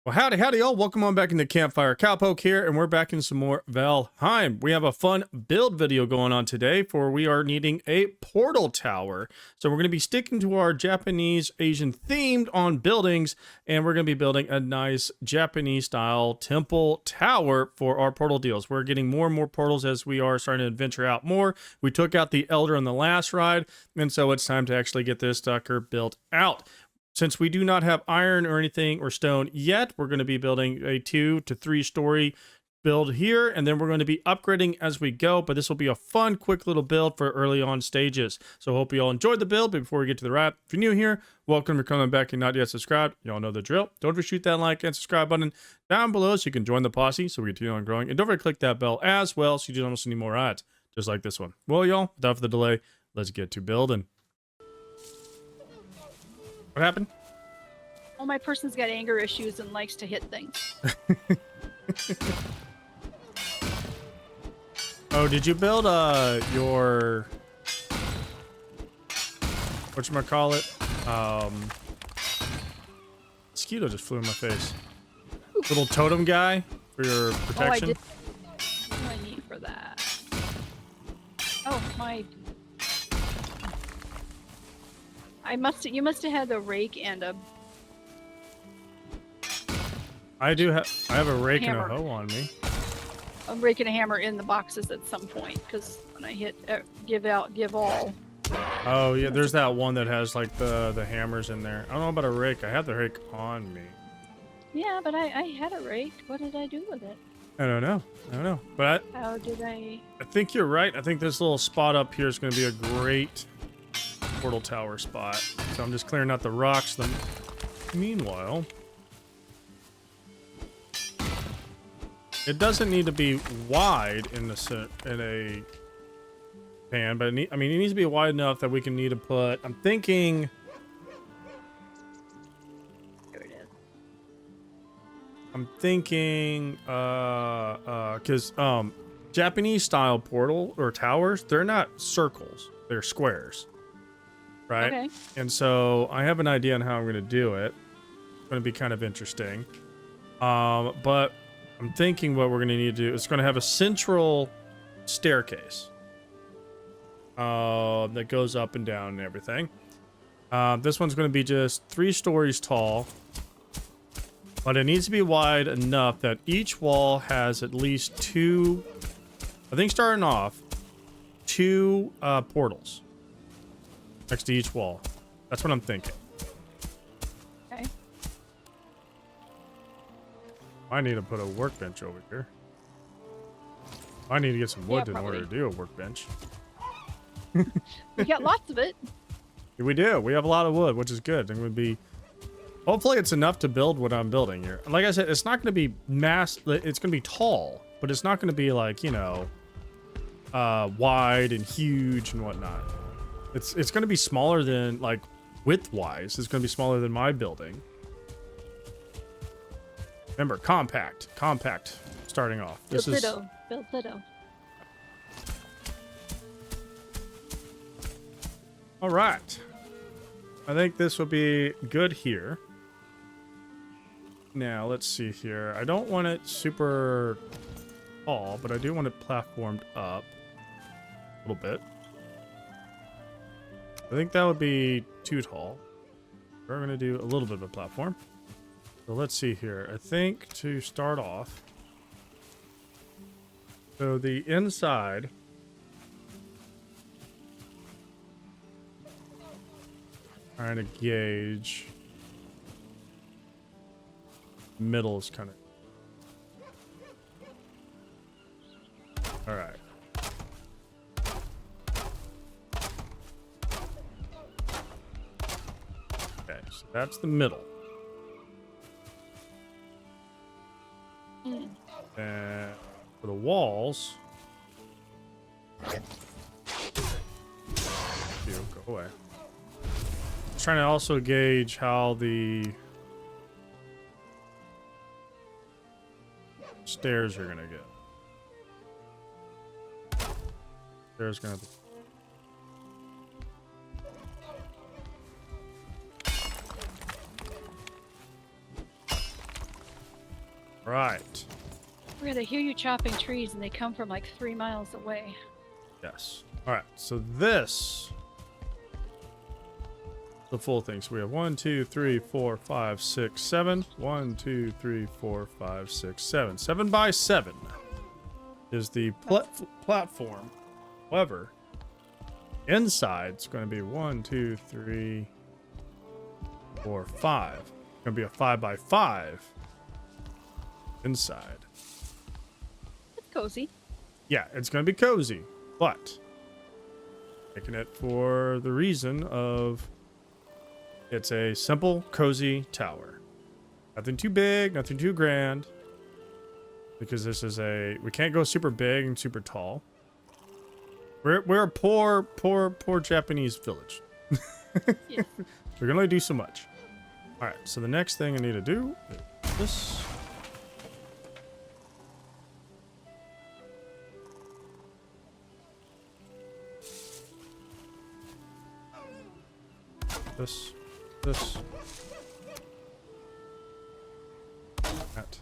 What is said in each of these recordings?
Well, howdy, y'all. Welcome on back into Campfire Cowpoke here, and we're back in some more Valheim. We have a fun build video going on today, for we are needing a portal tower. So we're going to be sticking to our Japanese Asian themed on buildings, and we're going to be building a nice Japanese style temple tower for our portal deals. We're getting more and more portals as we are starting to venture out more. We took out the Elder on the last ride, and so it's time to actually get this sucker built out. Since we do not have iron or anything or stone yet, we're going to be building a 2 to 3 story build here, and then we're going to be upgrading as we go, but this will be a fun, quick little build for early on stages. So hope you all enjoyed the build, but before we get to the wrap, if you're new here, welcome for coming back and not yet subscribed. You all know the drill. Don't forget to shoot that like and subscribe button down below so you can join the posse so we continue on growing. And don't forget to click that bell as well so you don't miss any more ads, just like this one. Well, y'all, without further delay, let's get to building. What happened? Well, my person's got anger issues and likes to hit things. Oh, did you build your whatchamacallit? Mosquito just flew in my face. Little totem guy for your protection. Oh, what do I need for that? Oh, my... You must have had a rake and a... I have a rake hammer. and a hoe on me. A rake and a hammer in the boxes at some point, because when I hit give all. Oh yeah, there's that one that has like the hammers in there. I don't know about a rake. I have the rake on me. Yeah, but I had a rake. What did I do with it? I don't know. But How did I... I think you're right. I think this little spot up here is going to be a great portal tower spot. So I'm just clearing out the rocks. Meanwhile, it doesn't need to be wide in a pan, but it needs to be wide enough that we can need to put. I'm thinking. There it is. I'm thinking, because Japanese style portal or towers, they're not circles, they're squares, right? Okay. And so I have an idea on how I'm going to do it. It's going to be kind of interesting, but I'm thinking what we're going to need to do is going to have a central staircase that goes up and down and everything. This one's going to be just 3 stories tall, but it needs to be wide enough that each wall has at least 2, I think starting off, 2 portals next to each wall. That's what I'm thinking. Okay. I need to put a workbench over here. I need to get some wood in probably. order to do a workbench. We got lots of it. We do. We have a lot of wood, which is good. And would be. Hopefully, it's enough to build what I'm building here. Like I said, it's not going to be It's going to be tall, but it's not going to be like, you know, wide and huge and whatnot. It's going to be smaller than, like, width-wise. It's going to be smaller than my building. Remember, compact, starting off. This is Build little. all right. I think this will be good here. Now, let's see here. I don't want it super tall, but I do want it platformed up a little bit. I think that would be too tall. We're going to do a little bit of a platform. So let's see here. I think to start off, so the inside, trying to gauge, middle is kind of, all right. Okay, so that's the middle. And for the walls, go away. Trying to also gauge how the stairs are gonna get. Stairs gonna be. Right. Where they hear you chopping trees and they come from like 3 miles away. Yes. All right. So this, the full thing. So we have 1, 2, 3, 4, 5, 6, 7. 1, 2, 3, 4, 5, 6, 7. 7 by 7 is the platform. However, inside it's going to be 1, 2, 3, 4, 5. It's going to be a 5 by 5 inside. It's cozy. Yeah, it's going to be cozy, but making it for the reason of it's a simple, cozy tower. Nothing too big, nothing too grand. Because this is we can't go super big and super tall. We're a poor Japanese village. Yes. We can only do so much. All right, so the next thing I need to do is this. This. That.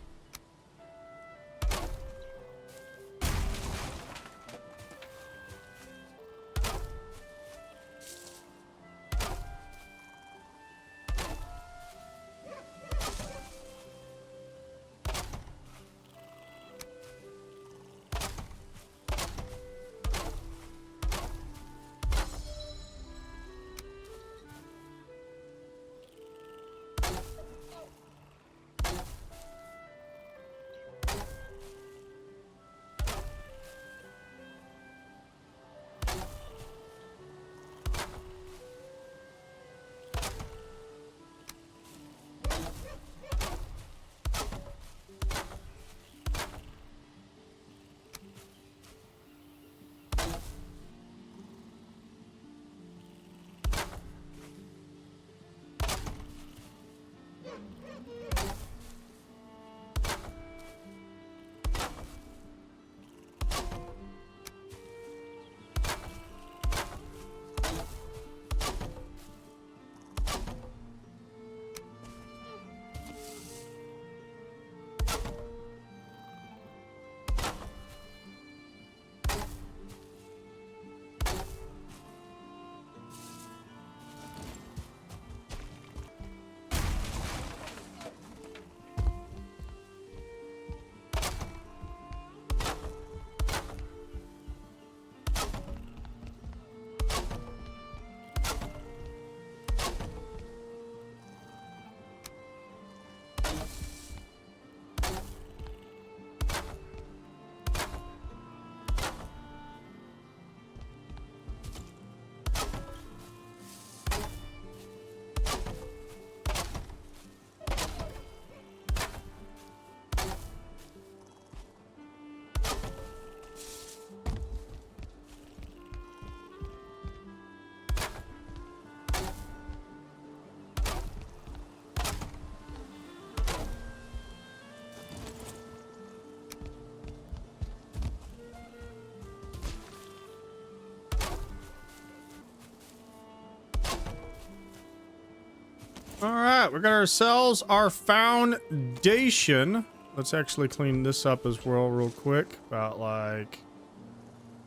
All right, we got ourselves our foundation. Let's actually clean this up as well real quick. About like,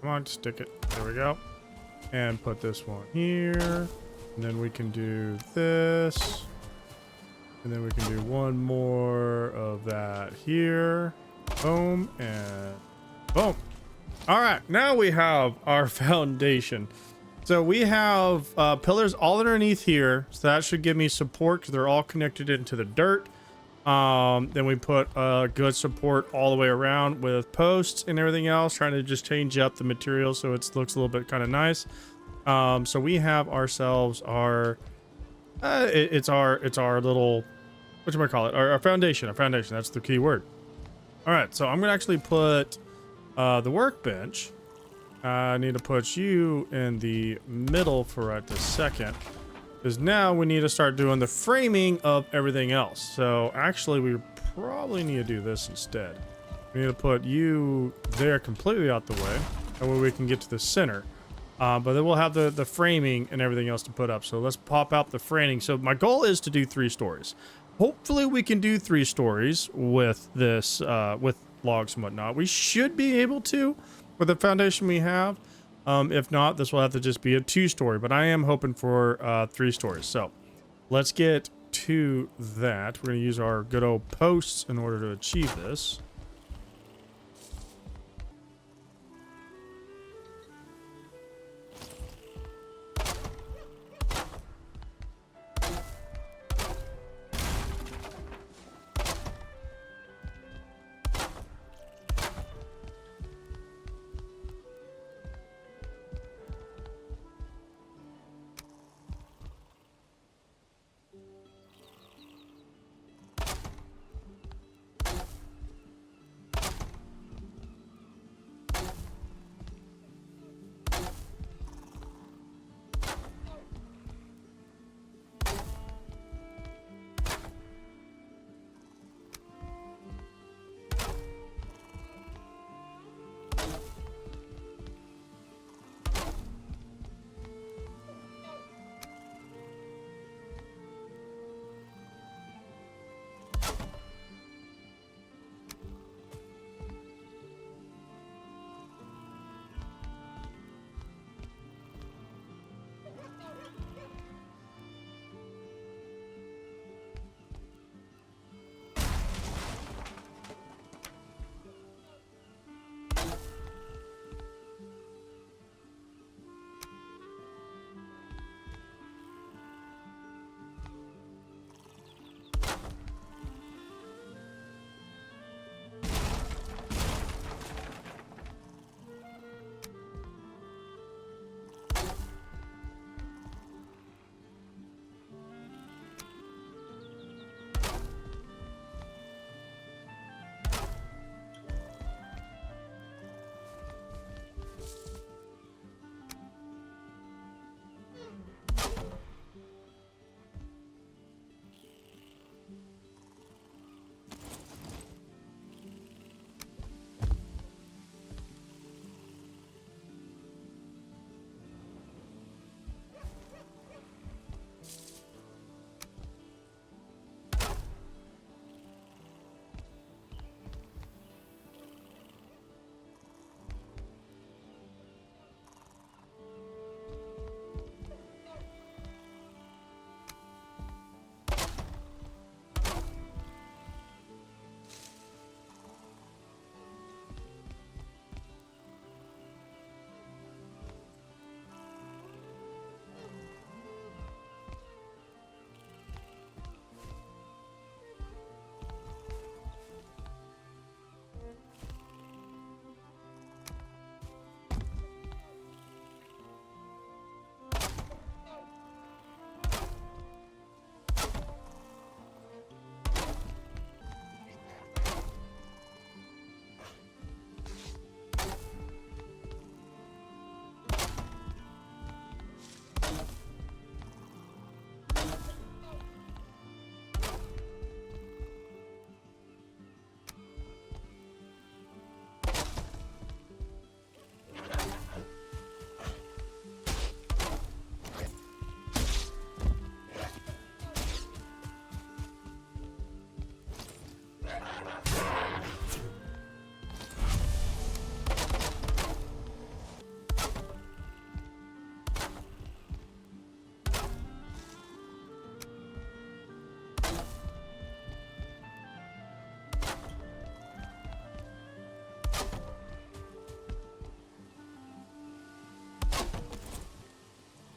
come on, stick it. There we go. And put this one here. And then we can do this. And then we can do one more of that here. Boom and boom. All right, now we have our foundation. So we have pillars all underneath here, so that should give me support because they're all connected into the dirt. Then we put good support all the way around with posts and everything else, trying to just change up the material so it looks a little bit kind of nice. So we have ourselves our it's our little, what do I call it? Our foundation. Our foundation. That's the key word. All right, so I'm gonna actually put the workbench. I need to put you in the middle for right this second, because now we need to start doing the framing of everything else. So actually, we probably need to do this instead. We need to put you there completely out the way, that way we can get to the center. But then we'll have the framing and everything else to put up. So let's pop out the framing. So my goal is to do 3 stories. hopefully we can do 3 stories with this, with logs and whatnot. We should be able to with the foundation we have. If not, this will have to just be a 2-story, but I am hoping for 3 stories. So let's get to that. We're going to use our good old posts in order to achieve this.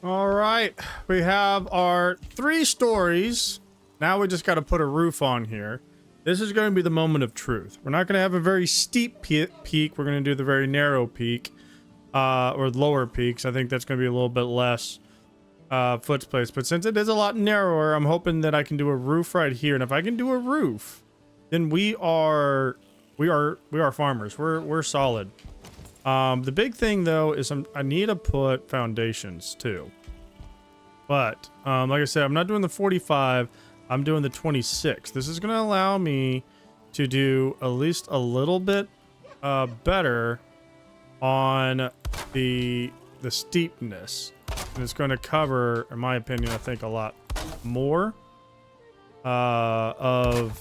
All right, we have our 3 stories. Now we just got to put a roof on here. This is going to be the moment of truth. We're not going to have a very steep peak. We're going to do the very narrow peak, or lower peaks. I think that's going to be a little bit less foot space. But since it is a lot narrower, I'm hoping that I can do a roof right here. And if I can do a roof, then we are farmers. We're solid. The big thing though is I need to put foundations too. But like I said, I'm not doing the 45. I'm doing the 26. This is going to allow me to do at least a little bit better on the steepness. And it's going to cover, in my opinion, I think a lot more. of...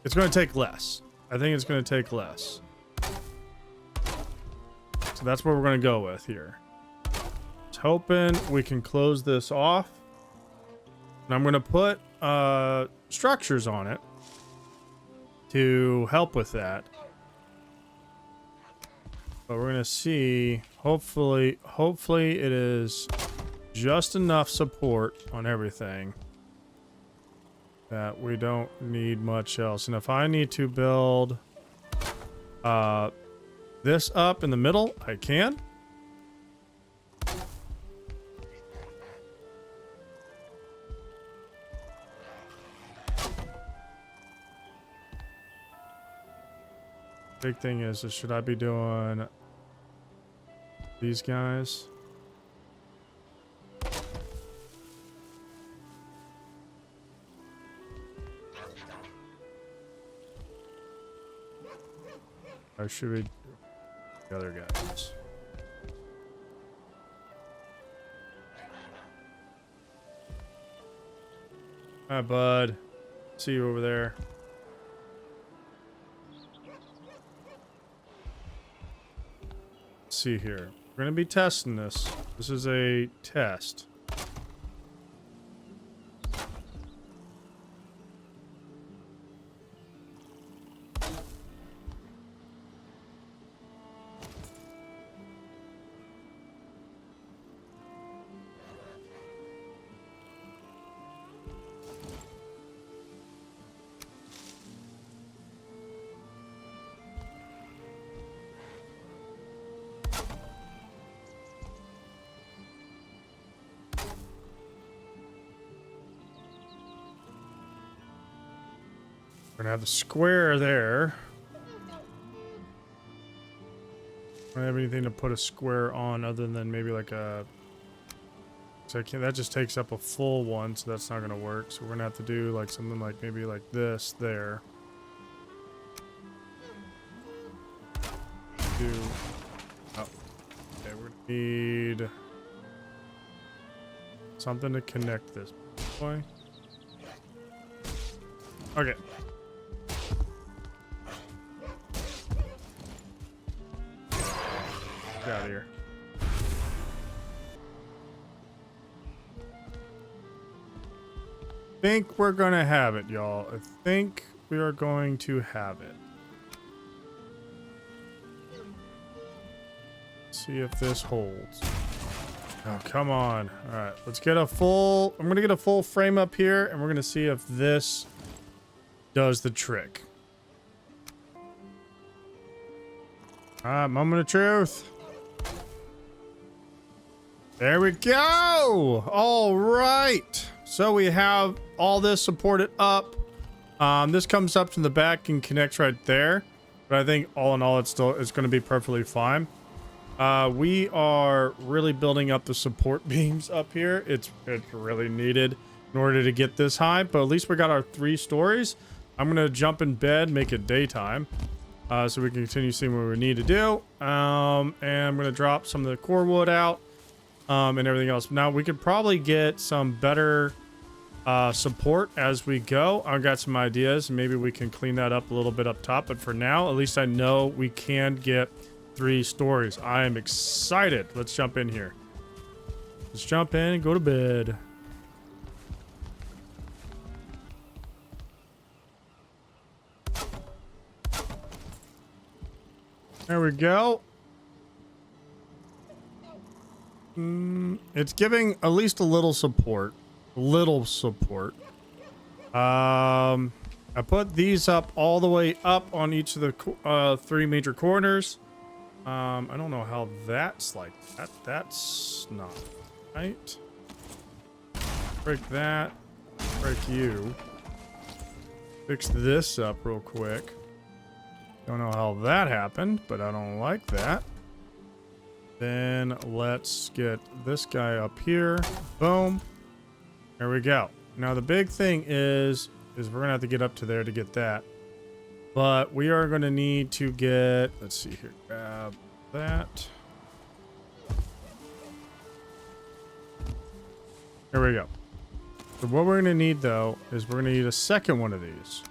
It's going to take less. I think it's going to take less. So that's what we're going to go with here. Just hoping we can close this off. And I'm going to put structures on it to help with that. But we're going to see, hopefully it is just enough support on everything that we don't need much else. And if I need to build this up in the middle, I can. Big thing is should I be doing these guys? Or should we do the other guys? Hi, bud. See you over there. Let's see here. We're going to be testing this. This is a test. We're gonna have the square there. I don't have anything to put a square on other than maybe like a... So I can't, that just takes up a full one, so that's not gonna work. So we're gonna have to do like something like maybe like this there. Do... Oh. Okay, we're gonna need... something to connect this boy. Okay. Get out of here. Think we're gonna have it, y'all. I think we are going to have it. See if this holds. Oh, come on. All right, let's get a full... I'm gonna get a full frame up here, and we're gonna see if this does the trick. All right, moment of truth. There we go. All right. So we have all this supported up. This comes up from the back and connects right there. But I think all in all, it's going to be perfectly fine. We are really building up the support beams up here. It's really needed in order to get this high. But at least we got our 3 stories. I'm going to jump in bed, make it daytime. So we can continue seeing what we need to do. And I'm going to drop some of the core wood out. And everything else. Now we could probably get some better support as we go. I've got some ideas. Maybe we can clean that up a little bit up top. But for now, at least I know we can get 3 stories. I am excited. Let's jump in here. Let's jump in and go to bed. There we go. It's giving at least a little support. I put these up all the way up on each of the 3 major corners. I don't know how that's like that. That's not right. Break that. Break you. Fix this up real quick. Don't know how that happened, but I don't like that. Then let's get this guy up here. Boom. There we go. Now the big thing is we're gonna have to get up to there to get that. But we are gonna need to get, let's see here, grab that. Here we go. So what we're gonna need though is we're gonna need a second one of these.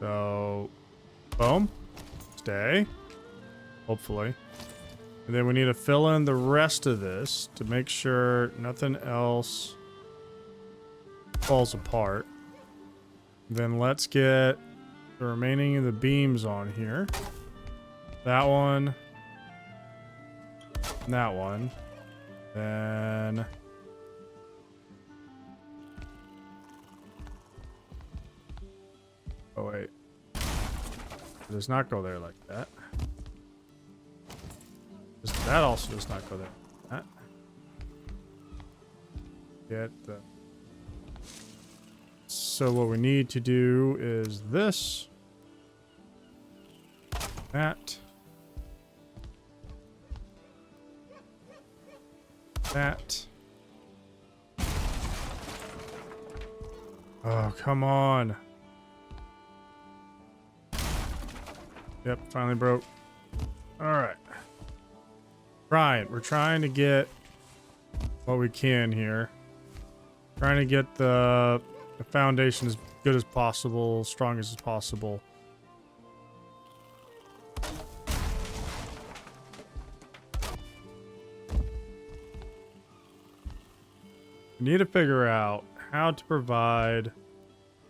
So, boom, stay, hopefully. And then we need to fill in the rest of this to make sure nothing else falls apart. Then let's get the remaining of the beams on here. That one. And that one. Then... oh, wait. It does not go there like that. That also does not go there like that. Get the... so what we need to do is this. That. That. Oh, come on. Yep, finally broke. Alright. We're trying to get what we can here. Trying to get the foundation as good as possible, strong as possible. We need to figure out how to provide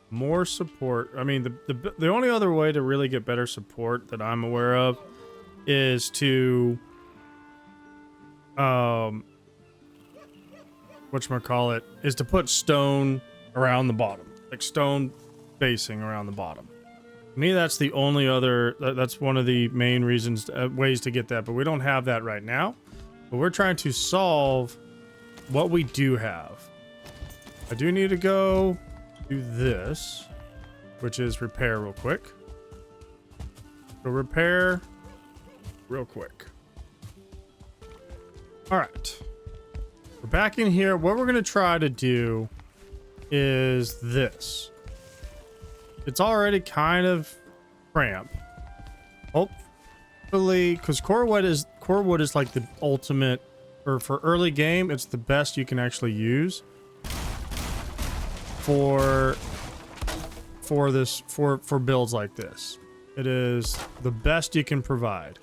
more support. I mean, the only other way to really get better support that I'm aware of is to whatchamacallit, is to put stone around the bottom, like stone facing around the bottom. To me, that's the only other, that's one of the main reasons, ways to get that, but we don't have that right now. But we're trying to solve what we do have. I do need to go do this, which is repair real quick. So repair real quick. All right. We're back in here. What we're going to try to do is this. It's already kind of cramped. Hopefully, because core wood is like the ultimate, or for early game, it's the best you can actually use for builds like this. It is the best you can provide.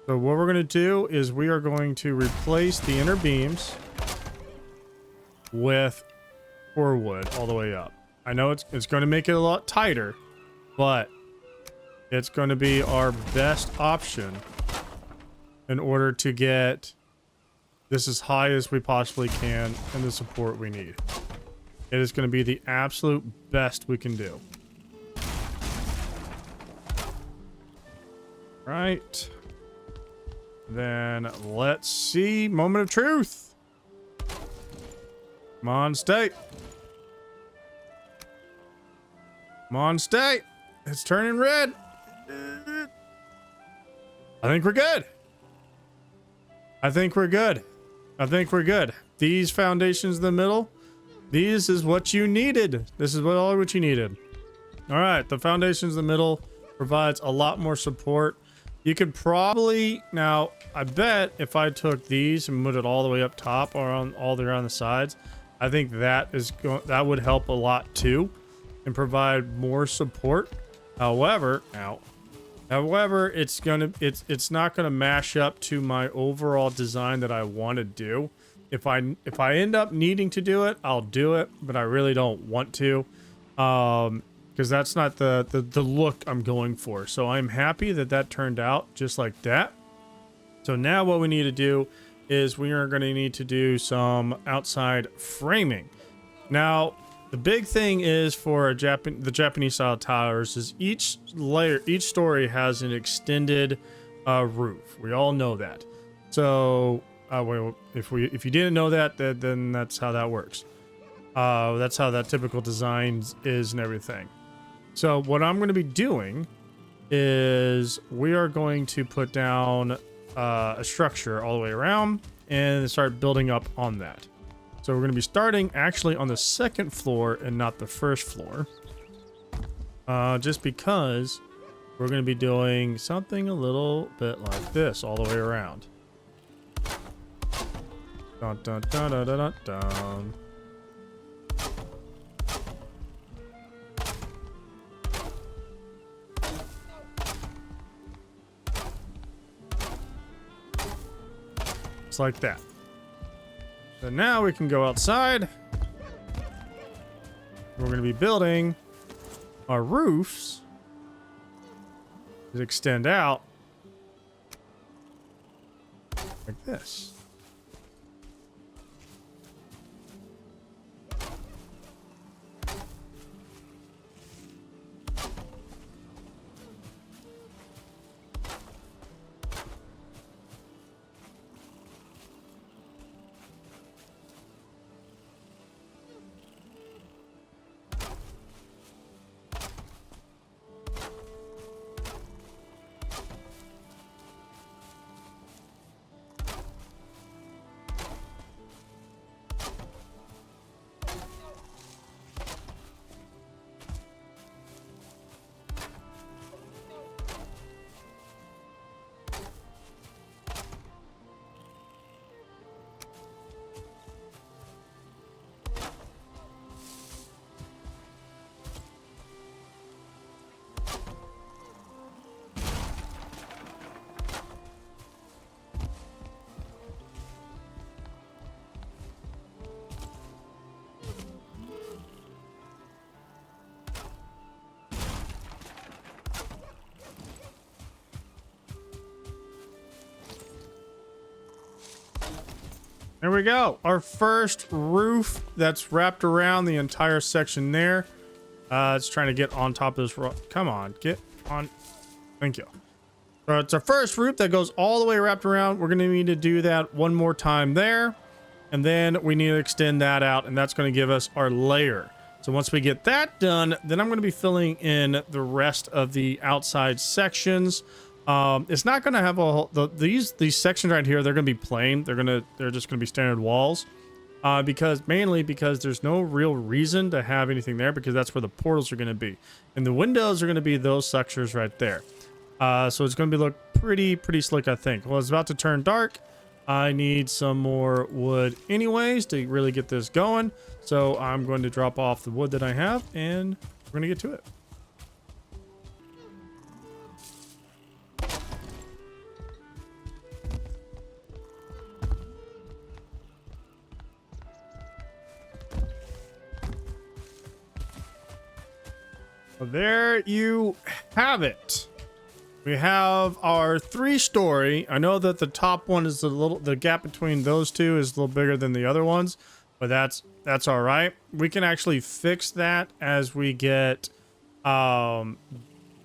So what we're going to do is we are going to replace the inner beams with core wood all the way up. I know it's going to make it a lot tighter, but it's going to be our best option in order to get this as high as we possibly can and the support we need. It is going to be the absolute best we can do. Right. Then let's see. Moment of truth. Come on, stay. Come on, stay. It's turning red. I think we're good. I think we're good. I think we're good. These foundations in the middle, these is what you needed. This is all what you needed. All right, the foundations in the middle provides a lot more support. You could probably, now, I bet if I took these and moved it all the way up top or on all the way around the sides, I think that would help a lot too and provide more support. However, it's not gonna mash up to my overall design that I want to do. If I end up needing to do it, I'll do it, but I really don't want to. Because that's not the look I'm going for. So I'm happy that that turned out just like that. So now what we need to do is we are going to need to do some outside framing. Now, the big thing is for the Japanese style towers is each story has an extended roof. We all know that. So well, if you didn't know that, then that's how that works. That's how that typical design is and everything. So what I'm going to be doing is we are going to put down a structure all the way around and start building up on that. So we're going to be starting actually on the second floor and not the first floor. Just because we're going to be doing something a little bit like this all the way around. Dun, dun, dun, dun, dun, dun, dun. Just like that. So now we can go outside. We're going to be building our roofs that extend out like this. There we go. Our first roof that's wrapped around the entire section there. It's trying to get on top of this rock. Come on, get on. Thank you. So it's our first roof that goes all the way wrapped around. We're going to need to do that one more time there. And then we need to extend that out, and that's going to give us our layer. So once we get that done, then I'm going to be filling in the rest of the outside sections. It's not going to have a whole, these sections right here, they're going to be plain. They're just going to be standard walls. Mainly because there's no real reason to have anything there, because that's where the portals are going to be. And the windows are going to be those sections right there. So it's going to look pretty slick, I think. Well, it's about to turn dark. I need some more wood anyways to really get this going. So I'm going to drop off the wood that I have, and we're going to get to it. Well, there you have it. We have our 3-story. I know that the top one is the gap between those two is a little bigger than the other ones, but that's all right. We can actually fix that as we get the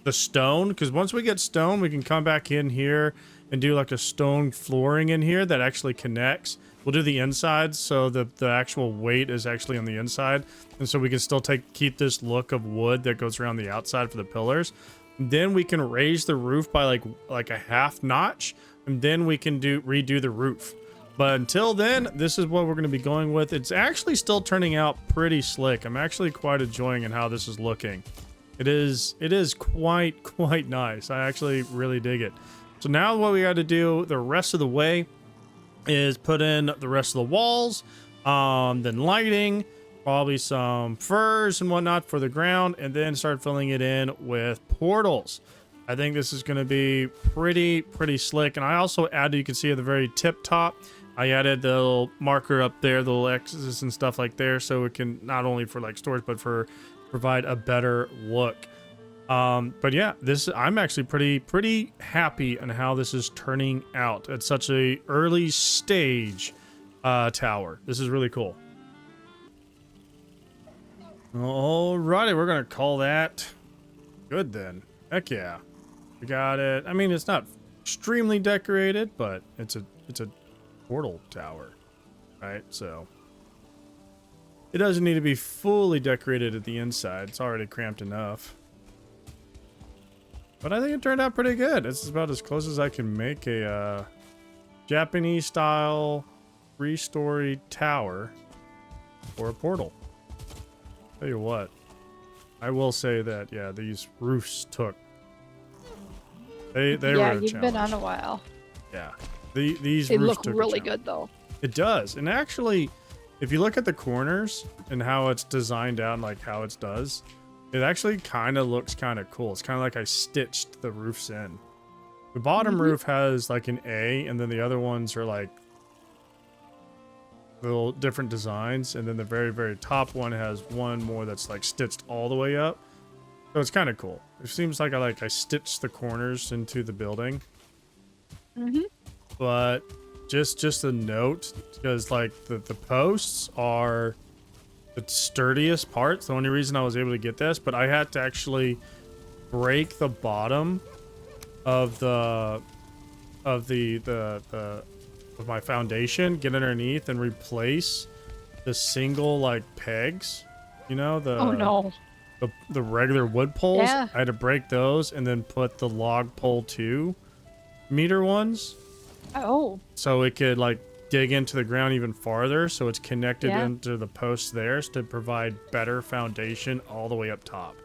stone, because once we get stone, we can come back in here and do like a stone flooring in here that actually connects. We'll do the inside, so the actual weight is actually on the inside, and so we can still keep this look of wood that goes around the outside for the pillars. Then we can raise the roof by like a half notch, and then we can redo the roof. But until then, this is what we're going to be going with. It's actually still turning out pretty slick. I'm actually quite enjoying how this is looking. It is quite nice. I actually really dig it. So now what we got to do the rest of the way is put in the rest of the walls, then lighting, probably some furs and whatnot for the ground, and then start filling it in with portals. I think this is going to be pretty slick. And I also added, you can see at the very tip top, I added the little marker up there, the little X's and stuff like there, so it can not only for like storage, but for provide a better look. But yeah, I'm actually pretty happy on how this is turning out at such a early stage tower. This is really cool. Alrighty, we're gonna call that good then. Heck yeah, we got it. I mean, it's not extremely decorated, but it's a portal tower, right? So it doesn't need to be fully decorated at the inside. It's already cramped enough. But I think it turned out pretty good. It's about as close as I can make a Japanese style 3-story tower or a portal. Tell you what, I will say that, yeah, these roofs took, they were a challenge. Yeah, you've been on a while. Yeah, these They roofs look really good though. It does. And actually, if you look at the corners and how it's designed out and like how it does, it actually kind of looks kind of cool. It's kind of like I stitched the roofs in. The bottom roof has like an A, and then the other ones are like little different designs, and then the very, very top one has one more that's like stitched all the way up. So it's kind of cool. It seems like I stitched the corners into the building. Mm-hmm. But just a note, because like the posts are the sturdiest part. It's the only reason I was able to get this, but I had to actually break the bottom of of my foundation, get underneath and replace the single like pegs, you know, Oh no. the regular wood poles. Yeah. I had to break those and then put the log pole 2-meter ones Oh. so it could like dig into the ground even farther, so it's connected Yeah. into the posts there to provide better foundation all the way up top.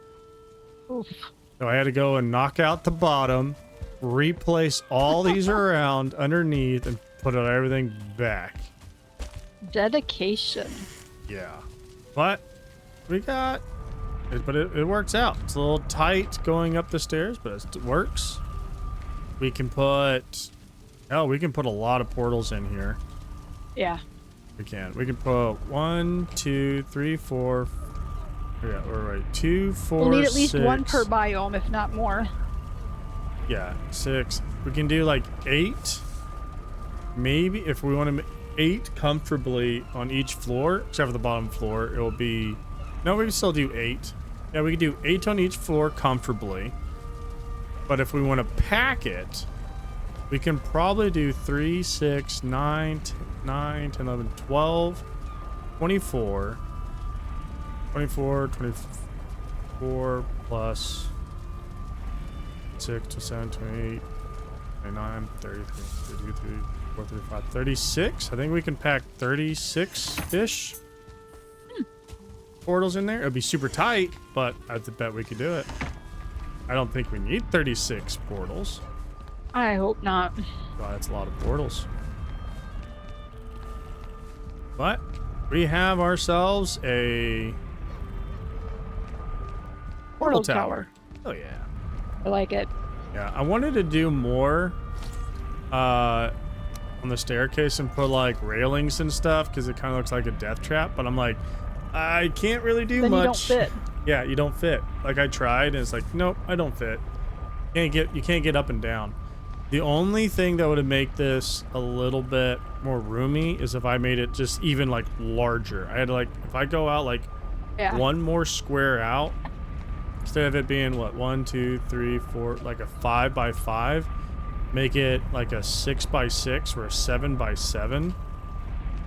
Oof. So I had to go and knock out the bottom, replace all these around underneath, and put everything back. Dedication. Yeah. But we got it, but it works out. It's a little tight going up the stairs, but it works. We can put a lot of portals in here. Yeah. We can put 1, 2, 3, 4. Yeah, we're right. 2, 4, We'll need at least 6. one per biome, if not more. Yeah, 6. We can do like 8. Maybe if we want to make 8 comfortably on each floor, except for the bottom floor, it will be. No, we can still do 8. Yeah, we can do 8 on each floor comfortably. But if we want to pack it, we can probably do 3, 6, 9, 10, 11, 12, 24. 24 plus 6 to 7, 28, 29, 33, 33, 34, 35, 36. I think we can pack 36-ish portals in there. It would be super tight, but I bet we could do it. I don't think we need 36 portals. I hope not. Wow, that's a lot of portals. But we have ourselves a portal tower. Oh yeah. I like it. Yeah, I wanted to do more on the staircase and put like railings and stuff because it kind of looks like a death trap, but I'm like, I can't really do Then much. you don't fit. Yeah, you don't fit. Like I tried and it's like, nope, I don't fit. You can't get up and down. The only thing that would make this a little bit more roomy is if I made it just even like larger. I had to like, if I go out like Yeah. one more square out, instead of it being what, 1, 2, 3, 4, like a 5 by 5, make it like a 6 by 6 or a 7 by 7.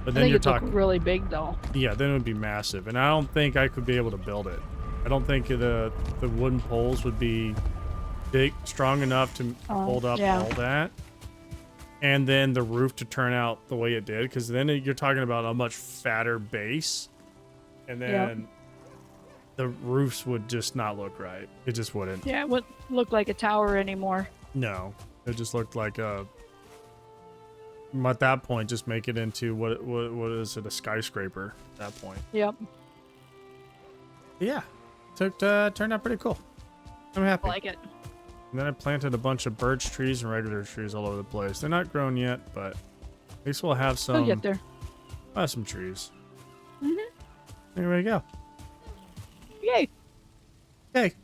But I then think you're it'd look talking, really big though. yeah, then it would be massive, and I don't think I could be able to build it. I don't think the wooden poles would be big, strong enough to hold up yeah. all that. And then the roof to turn out the way it did, because then you're talking about a much fatter base, and then the roofs would just not look right. It just wouldn't. Yeah, it wouldn't look like a tower anymore. No, it just looked like a. At that point, just make it into what is it, a skyscraper at that point. Yep. Yeah, turned out pretty cool. I'm happy. I like it. And then I planted a bunch of birch trees and regular trees all over the place. They're not grown yet, but at least we'll have some. We'll get there. We'll have some trees. Mhm. There we go. Yay. Okay.